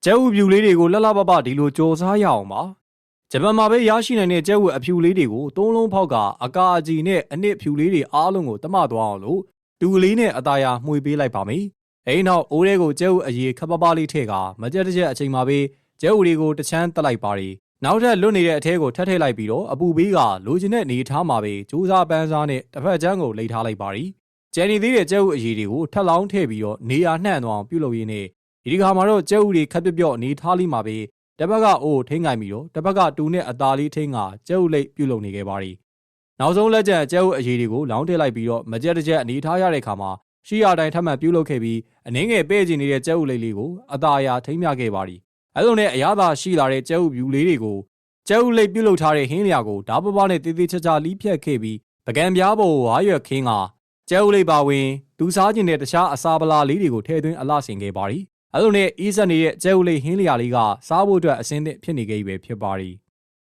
ကျဲဥပြူလေးတွေကိုလှလှပပဒီလိုကြော်စားရအောင်ပါဂျပန်မှာပဲရရှိနိုင်တဲ့ကျဲဥအဖြူလေးတွေကိုသုံးလုံးဖောက်ကအကာအကြီးနဲ့အနစ်ဖြူလေးတွေအားလုံးကိုတမသွားအောင်လို့တူကလေးနဲ့အသားရမှွေပေးလိုက်ပါမယ်အဲ့နောက်အိုးထဲကိုကျဲဥအရေခပ်ပပလေးထည့်ကမကြက်တစ်ချက်အချိန်မှာပဲကျဲဥတွေကိုတချမ်းတက်လိုက်ပါရီနောက်ထပ်လွတ်နေတဲ့အထဲကိုထပ်ထည့်လိုက်ပြီးတော့အပူပေးကလိုချင်တဲ့နေထားမှာပဲစူးစားပန်းစားနဲ့တစ်ဖက်ချမ်းကိုလိတ်ထားလိုက်ပါရီကျန်နေသေးတဲ့ကျဲဥအရေတွေကိုထပ်လောင်းထည့်ပြီးတော့နေရာနှံ့သွားအောင်ပြုလုပ်ရင်းနဲ့ဒီခါမှာတော့ကျဲဥတွေခက်ပြပြော့နေထားလိမှာပဲတစ်ဖက်ကအိုးထိန်းကင်ပြီးတော့တစ်ဖက်ကတူနဲ့အသားလေးထိန်းကကျဲဥလိတ်ပြုလုပ်နေခဲ့ပါရီနောက်ဆုံးလက်ကျန်ကျဲဥအရေတွေကိုလောင်းထည့်လိုက်ပြီးတော့မကြက်တစ်ချက်အနေထားရတဲ့ခါမှာရှိရတိုင်းထပ်မံပြုလုပ်ခဲ့ပြီးအနှင်းငယ်ပဲ့ကျင်နေတဲ့ကျဲဥလိတ်လေးကိုအသားအရာထိန်းမြခဲ့ပါရီအဲလိုနဲ့အရသာရှိလာတဲ့ကျဲဥပြူလေးတွေကိုကျဲဥလိတ်ပြုလုပ်ထားတဲ့ဟင်းလျာကိုဓာပပနဲ့တေးသေးချာချာလီးဖြတ်ခဲ့ပြီးပကံပြားပေါ်ဝါရွက်ခင်းကကျဲဥလိတ်ပါဝင်သူစားကျင်တဲ့တခြားအစာပလာလေးတွေကိုထည့်သွင်းအလှဆင်ခဲ့ပါရီအဲလိုနဲ့အေးဆက်နေတဲ့ကျဲဥလိတ်ဟင်းလျာလေးကစားဖို့အတွက်အစင်းသင့်ဖြစ်နေခဲ့ပြီပဲဖြစ်ပါရီ